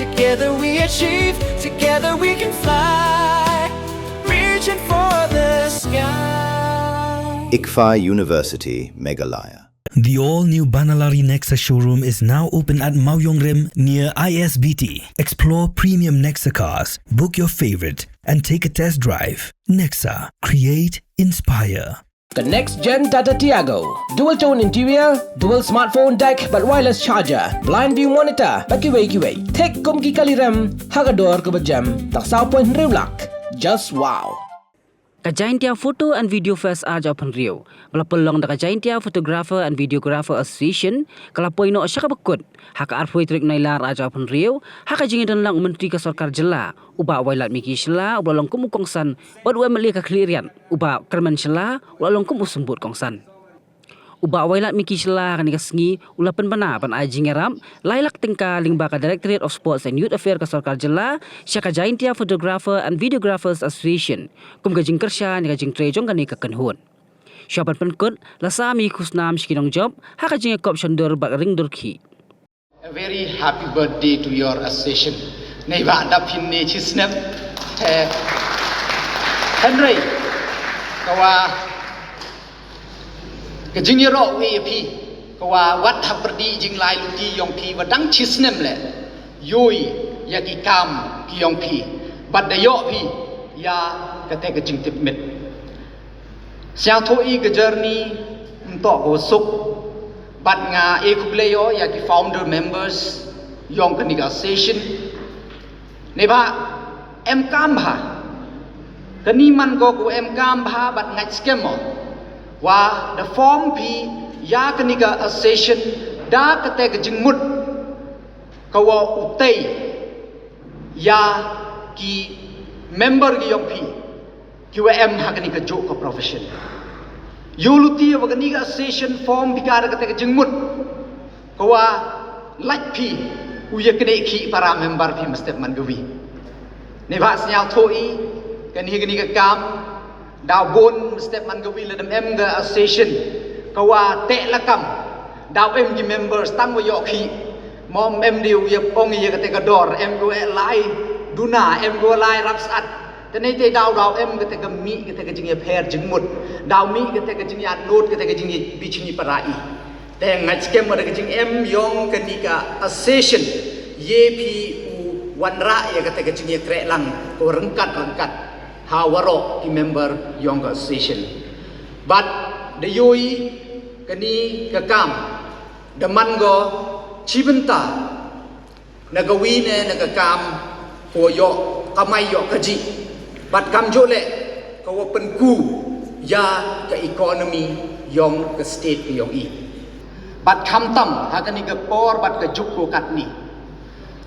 Together we achieve, together we can fly, reaching for the sky. Khih University, Meghalaya. The all-new Banalari Nexa showroom is now open at Mauyongrim near ISBT. Explore premium Nexa cars, book your favorite, and take a test drive. Nexa. Create, inspire. The next-gen Tata Tiago. Dual-tone interior, dual smartphone deck but wireless charger, blind view monitor, bakiway. Tek kum ki kaliram, hagador ke bejam, tak sao point riulak. Just wow. Jaiñtia Photo and Video Fest aja open rio. Belapelong da Jaiñtia Photographer and Videographer Association kalapoi no asya kabakut. Haka arpoi trik nailar aja open rio. Haka jingidan lang menteri ka sarkar jela. Uba wailat miki shela ubalong kumu kongsan. Wadu emeli ka klirian. Uba kerman shela ubalong kumu sembut kongsan. Uba wailat miki shela kan sengi ulapan bana pan ajing eram lailak tingka lingba ka Directorate of Sports and Youth Affairs ka sarkar jela syaka Jaiñtia Photographer and Videographers Association kum gajing kersya ni gajing trejong kan ka kenhun syapan penkut lasami kusnam shikinong job haka jing kop shandur bak ring durki. A very happy birthday to your association. Nei ba da phin ne chisnam Henry kawa cái chính nhớ rõ về phi, qua wat thập berdì chính lại lúc đi yong phi và đăng chít nem lệ, yui ya cái cam cái yong phi, bắt đại yọ phi, ya cái chính tiếp met. Sang thôi cái journey untuk go suk, bắt nga ekuplayo ya cái founder members yong cái negotiation, này ba em cam ba, cái ni man go em cam ba bắt ngay scam wa the form pi ya kaniga association da kate ka jingmut kawa utay ya ki member gi yong pi ki wa em ha kaniga jo ka profession yuluti wa kaniga association form pi ka kate ka jingmut kawa like pi uya kane ki para member pi mestep man gawi ne ba snyal thoi kaniga kam đào bôn step man gawi le em ga association kawa te lakam đào em gi members tang wa yo khi mom em diu ye pong ye ka te ka dor em go lai duna em go lai rapsat te nei te đào em ka te ka mi ka te ka jing ye pher jing mut đào mi ka te ka jing ya note ka te ka jing ye bi chini parai te ngai skem ma ka jing em yong ka ni ka association ye pi u wanra ye ka te ka jing ye kre lang ko rengkat Hawaro ki member yong association, but the yui kani kakam, the mango chibenta nagawi ne nagakam ko yo kamay yo kaji, but kam jole kawa penku ya ka economy yong ka state ki yong I, but kam tam hakani ka por but ka juk ko katni,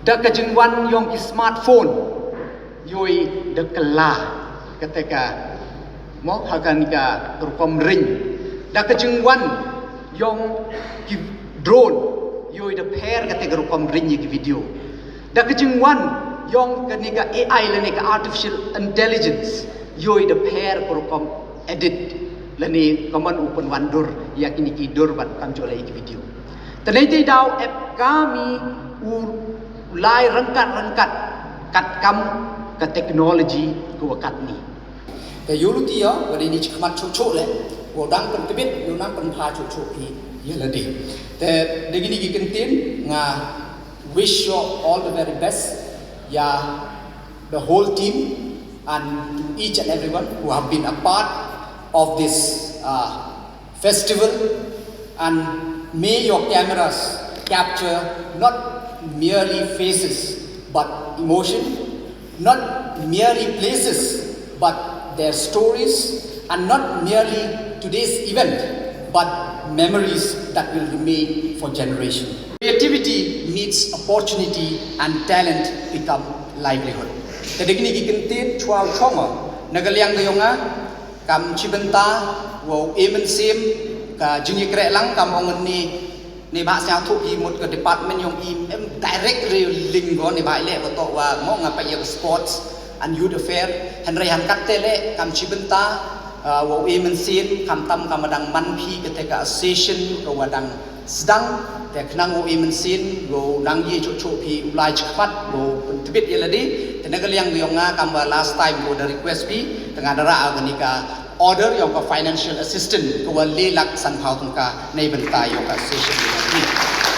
da ka jingwan yong ki smartphone yui da kala ketika mo hakan ka rukom ring da kejengwan yong ki drone yoi da pair ketika rukom ring ki video da kejengwan yong kenika AI lene ka artificial intelligence yoi da pair rukom edit lene kaman open wandur ya kini ki dur bat kam jole ki video tanai te daw app kami u lai rangkat kat kam ka teknologi ko kat ni cái yuluti á, và đây đi chụp mặt chụp lệ, và đang cần cái biết, yêu năng cần pha chụp thì như là đi. Thế đây cái cần tiến, ngà wish you all the very best, yeah, the whole team and to each and everyone who have been a part of this festival, and may your cameras capture not merely faces but emotion, not merely places but their stories, and not merely today's event but memories that will remain for generations. Creativity meets opportunity and talent become livelihood. Jadi kini kikentin chuau chonga nagaliang gayonga kam chibenta wo emen sim ka jingi krelang kam ongen ni ba sia thu pi một cái department yong em direct link go ni ba ile ko to wa mo nga pa sports and youth affair Henry han kattele kam chibenta wo emen sim kam tam kam dang man phi ketika association ko wadang sedang te knang o imen sin go nang ye cho phi ulai chkhat go tibit yeladi tenaga liang yonga kamba last time go the request pi tengah dara aganika order yong ka financial assistant ko le lak san phau tung ka nei benta yong ka session ni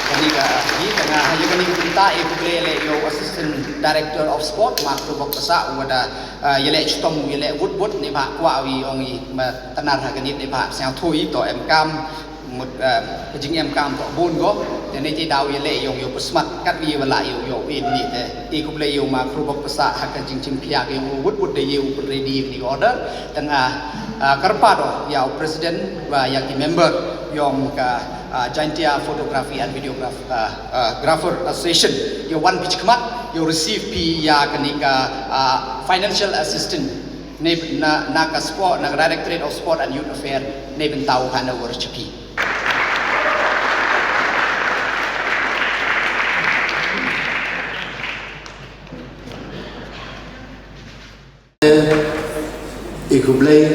kanika ni tengah yogani benta e ko le yo assistant director of sport mak to bok sa wada yele chtom yele wood ni ba kwa wi ongi tanar hagani ni ba sang thui to em kam một cái chính em cam có buôn có để nên chỉ đào lệ dùng dùng smart cắt vi và lại dùng in nhị thế thì cũng lấy dùng mà khu vực xã hay cái chính chính pia cái wood để dùng ready cái order tengah kerpa đó yang president và yang cái member dùng cái Jaiñtia photography and videographer association yung one pitch kemat yung receive pi ya kenika financial assistant na ka sport na directorate of sport and youth affairs ne bentau kana worship Ikublay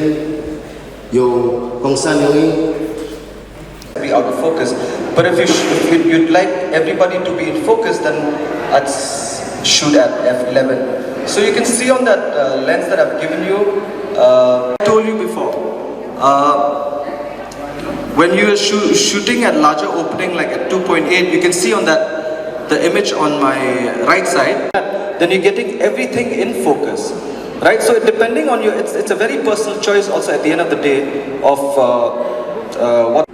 yung kung saan yung be out of focus. But if you'd like everybody to be in focus, then I'd shoot at f11. So you can see on that lens that I've given you. I told you before. When you're shooting at larger opening, like at 2.8, you can see on that the image on my right side. Then you're getting everything in focus. Right, so depending on you, it's a very personal choice also at the end of the day of what.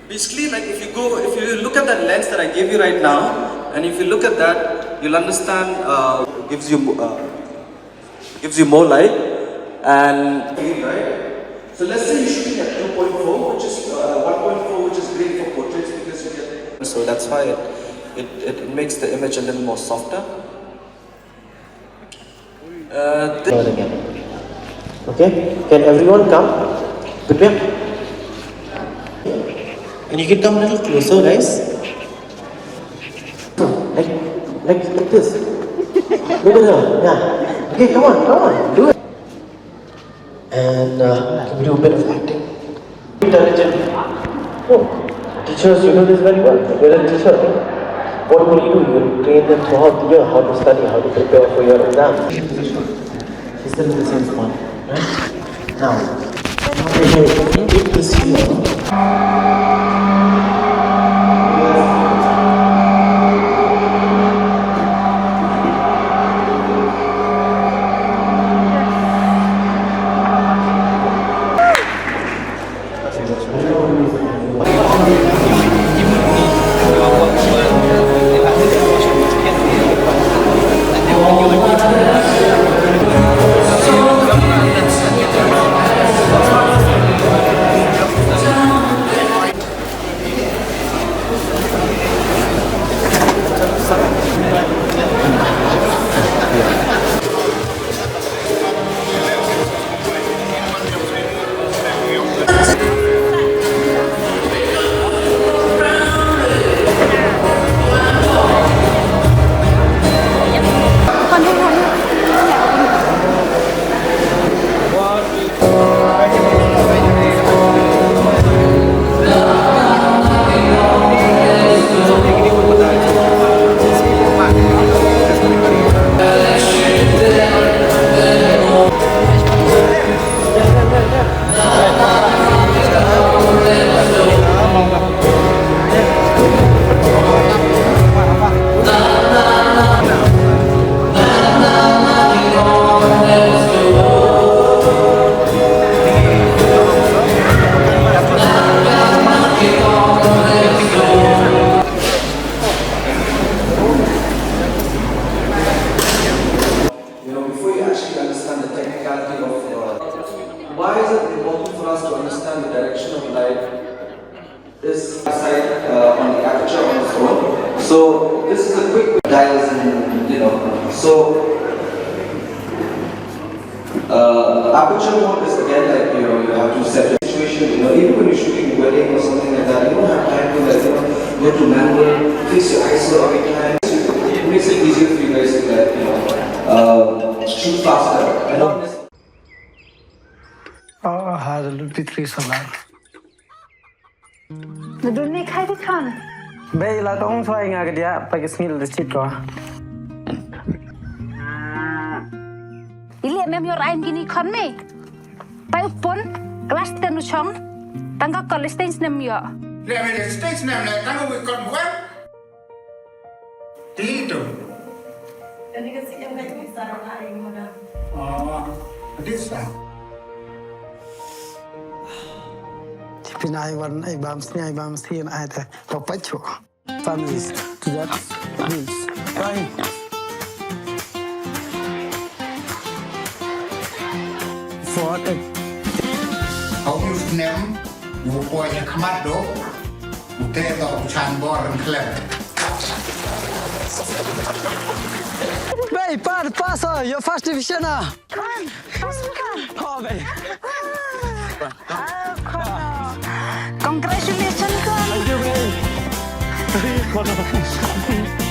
Basically, like if you look at that lens that I gave you right now, and if you look at that, you'll understand. Gives you more light, and right. So let's say you're shooting at 2.4, which is 1.4, which is great for portraits because you get. So that's why it makes the image a little more softer. okay? Can everyone come? Prepare. And you can come a little closer, guys. Like this. Look at her. Yeah. Okay, come on, do it. And can we do a bit of acting? Intelligent. Oh, teachers, you know this very well. You're a teacher. What will you do? You train them throughout the year how to study, how to prepare for your exams. She's still in the same spot, right? Now, take this here. Why is it important for us to understand the direction of light is side on the aperture on the phone. So this is a quick dials and so aperture mode is again like you have to set the situation. Even when you're shooting a wedding or something like that, you don't have time to go to manual, fix your ISO every time. It makes it easier for you guys to shoot faster. Her Pitri Solar. The Dunni Kaidikan. Bay la dong trying agadia, Pakistan the Chico. Ili mem your I'm gini con me. By upon, glass ten chong, Tanga Colistines nem yo. Let me the states name like Tanga we got what? Tito. Jadi kasi yung may sarang aing mo na. This time. Pinay one ay bams ni ay bams here ay the papacho. Families to that means. Right. For the How you name? You boy you come out do. You take the chan bor and clap. Bay, pass your first division. Come, come. Oh, bay. Congratulations, Con. Thank you, bay.